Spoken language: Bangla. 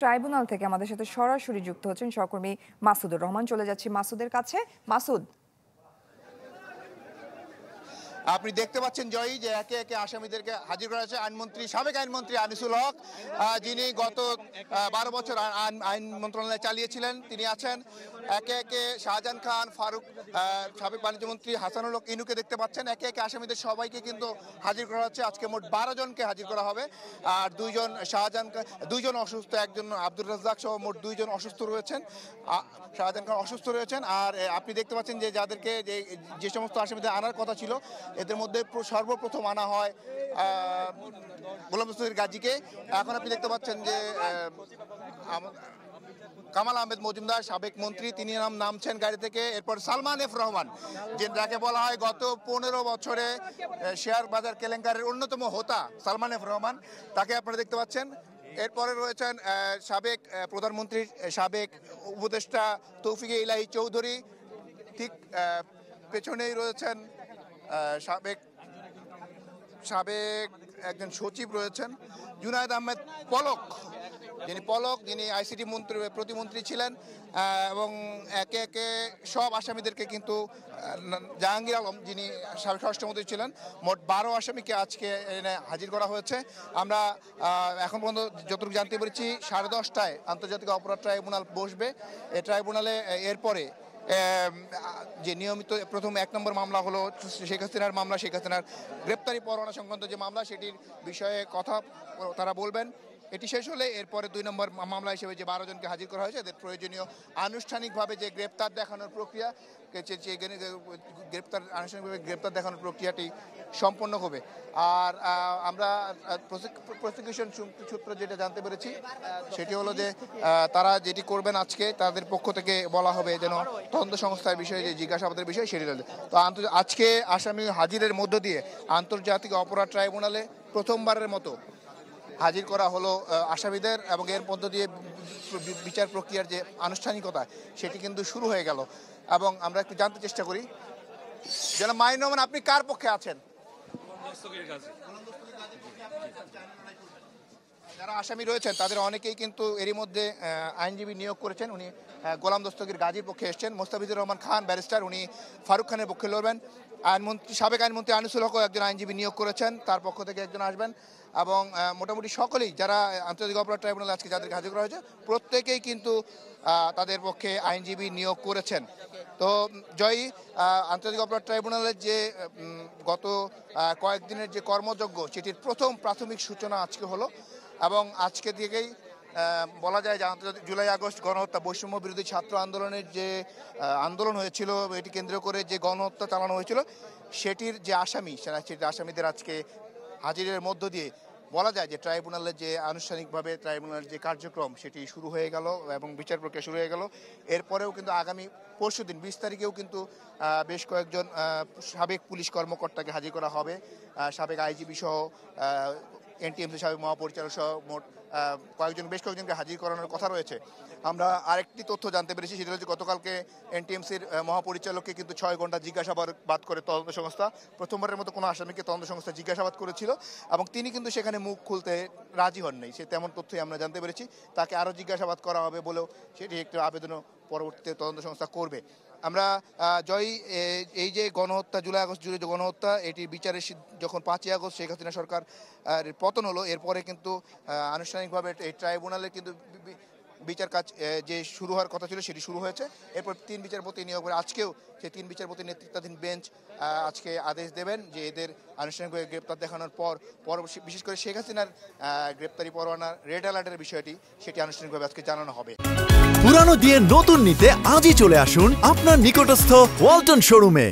ট্রাইব্যুনাল থেকে আমাদের সাথে সরাসরি যুক্ত হচ্ছেন সহকর্মী মাসুদুর রহমান। চলে যাচ্ছি মাসুদের কাছে। মাসুদ, আপনি দেখতে পাচ্ছেন জয়ী যে একে একে আসামিদেরকে হাজির করা হয়েছে। আইনমন্ত্রী, সাবেক আইনমন্ত্রী আনিসুল হক, যিনি গত 12 বছর আইন মন্ত্রণালয় চালিয়েছিলেন, তিনি আছেন। একে একে শাহজাহান খান, ফারুক, সাবেক বাণিজ্যমন্ত্রী হাসানুল হক ইনুকে দেখতে পাচ্ছেন। একে একে আসামিদের সবাইকে কিন্তু হাজির করা হচ্ছে। আজকে মোট 12 জনকে হাজির করা হবে। আর দুইজন অসুস্থ, একজন আব্দুর রাজ্জাক সহ মোট 2 জন অসুস্থ রয়েছেন। শাহজাহান খান অসুস্থ রয়েছেন। আর আপনি দেখতে পাচ্ছেন যে যাদেরকে যে সমস্ত আসামিদের আনার কথা ছিল, এদের মধ্যে সর্বপ্রথম আনা হয় গোলাম দস্তগীর গাজীকে। এখন আপনি দেখতে পাচ্ছেন যে কামাল আহমেদ মজুমদার, সাবেক মন্ত্রী, তিনি নামছেন গাড়ি থেকে। এরপর সালমান এফ রহমান, যাকে বলা হয় গত 15 বছরে শেয়ার বাজার কেলেঙ্কারির অন্যতম হোতা সালমান এফ রহমান, তাকে আপনারা দেখতে পাচ্ছেন। এরপরে রয়েছেন সাবেক প্রধানমন্ত্রী, সাবেক উপদেষ্টা তৌফিক ইলাহি চৌধুরী। ঠিক পেছনেই রয়েছেন সাবেক একজন সচিব রয়েছেন জুনায়েদ আহমেদ পলক, যিনি আইসিটি প্রতিমন্ত্রী ছিলেন। এবং একে একে সব আসামিদেরকে কিন্তু জাহাঙ্গীর আলম, যিনি স্বরাষ্ট্রমন্ত্রী ছিলেন, মোট 12 আসামিকে আজকে এনে হাজির করা হয়েছে। আমরা এখন পর্যন্ত যতটুকু জানতে পেরেছি 10:30টায় আন্তর্জাতিক অপরাধ ট্রাইব্যুনাল বসবে। এই ট্রাইব্যুনালে এরপরে যে নিয়মিত প্রথম 1 নম্বর মামলা হলো শেখ হাসিনার মামলা, শেখ হাসিনার গ্রেপ্তারি পরোয়ানা সংক্রান্ত যে মামলা, সেটির বিষয়ে কথা তারা বলবেন। এটি শেষ হলে এরপরে 2 নম্বর মামলা হিসেবে যে 12 জনকে হাজির করা হয়েছে, এদের প্রয়োজনীয় আনুষ্ঠানিকভাবে যে গ্রেপ্তার দেখানোর প্রক্রিয়া, আনুষ্ঠানিকভাবে গ্রেপ্তার দেখানোর প্রক্রিয়াটি সম্পন্ন হবে। আর আমরা প্রসিকিউশন সূত্র যেটা জানতে পেরেছি, সেটি হলো যে তারা যেটি করবেন আজকে, তাদের পক্ষ থেকে বলা হবে যেন তদন্ত সংস্থার বিষয়ে যে জিজ্ঞাসাবাদের বিষয় সেটি রয়েছে। তো আজকে আসামি হাজিরের মধ্য দিয়ে আন্তর্জাতিক অপরাধ ট্রাইব্যুনালে প্রথমবারের মতো হাজির করা হলো আসামিদের, এবং এর মধ্য দিয়ে বিচার প্রক্রিয়ার যে আনুষ্ঠানিকতা সেটি কিন্তু শুরু হয়ে গেল। এবং আমরা একটু জানতে চেষ্টা করি, যেন মাইনুর রহমান, আপনি কার পক্ষে আছেন? যারা আসামি রয়েছেন তাদের অনেকেই কিন্তু এরই মধ্যে আইনজীবী নিয়োগ করেছেন। উনি গোলাম দস্তগীর গাজীর পক্ষে এসছেন। মোস্তাফিজুর রহমান খান ব্যারিস্টার, উনি ফারুক খানের পক্ষে লড়বেন। সাবেক আইনমন্ত্রী আনিসুল হক একজন আইনজীবী নিয়োগ করেছেন, তার পক্ষ থেকে একজন আসবেন। এবং মোটামুটি সকলেই যারা আন্তর্জাতিক অপরাধ ট্রাইব্যুনালে আজকে যাদেরকে হাজির করা হয়েছে, প্রত্যেকেই কিন্তু তাদের পক্ষে আইনজীবী নিয়োগ করেছেন। তো জয়ী, আন্তর্জাতিক অপরাধ ট্রাইব্যুনালের যে গত কয়েকদিনের যে কর্মযজ্ঞ, সেটির প্রথম প্রাথমিক সূচনা আজকে হলো। এবং আজকে থেকেই বলা যায় যে আন্তর্জাতিক জুলাই আগস্ট গণহত্যা, বৈষম্য বিরোধী ছাত্র আন্দোলনের যে আন্দোলন হয়েছিল, এটি কেন্দ্র করে যে গণহত্যা চালানো হয়েছিল, সেটির যে আসামিদের আজকে হাজিরের মধ্য দিয়ে বলা যায় যে ট্রাইব্যুনালের যে আনুষ্ঠানিকভাবে ট্রাইব্যুনালের যে কার্যক্রম সেটি শুরু হয়ে গেল এবং বিচার প্রক্রিয়া শুরু হয়ে গেল। এরপরেও কিন্তু আগামী পরশুদিন 20 তারিখেও কিন্তু বেশ কয়েকজন সাবেক পুলিশ কর্মকর্তাকে হাজির করা হবে। সাবেক আইজিবি সহ, এনটিএমসি সাবেক মহাপরিচালক সহ মোট বেশ কয়েকজনকে হাজির করানোর কথা রয়েছে। আমরা আরেকটি তথ্য জানতে পেরেছি, সেটা হচ্ছে গতকালকে এনটিএমসির মহাপরিচালককে কিন্তু 6 ঘন্টা জিজ্ঞাসাবাদ করে তদন্ত সংস্থা, প্রথমবারের মতো কোনো আসামিকে তদন্ত সংস্থা জিজ্ঞাসাবাদ করেছিল, এবং তিনি কিন্তু সেখানে মুখ খুলতে রাজি হন নাই। তেমন তথ্যই আমরা জানতে পেরেছি। তাকে আরও জিজ্ঞাসাবাদ করা হবে বলেও সেটি একটি আবেদনও পরবর্তীতে তদন্ত সংস্থা করবে। আমরা জয়ী, এই যে গণহত্যা, জুলাই আগস্ট জুড়ে যে গণহত্যা, এটির বিচারের যখন 5ই আগস্ট শেখ হাসিনা সরকার পতন হলো, এরপরে কিন্তু আনুষ্ঠানিকভাবে এই ট্রাইব্যুনালে কিন্তু বিচার কাজ যে শুরু হওয়ার কথা ছিল সেটি শুরু হয়েছে। এরপর 3 বিচারপতি নিয়োগ করে আজকেও সেই 3 বিচারপতি নেতৃত্বাধীন বেঞ্চ আজকে আদেশ দেবেন যে এদের আনুষ্ঠানিকভাবে গ্রেপ্তার দেখানোর পর বিশেষ করে শেখ হাসিনার গ্রেপ্তারি পরোয়ানা রেড অ্যালার্টের বিষয়টি, সেটি আনুষ্ঠানিকভাবে আজকে জানানো হবে। পুরানো দিয়ে নতুন নিতে আজই চলে আসুন আপনার নিকটস্থ ওয়ালটন শোরুমে।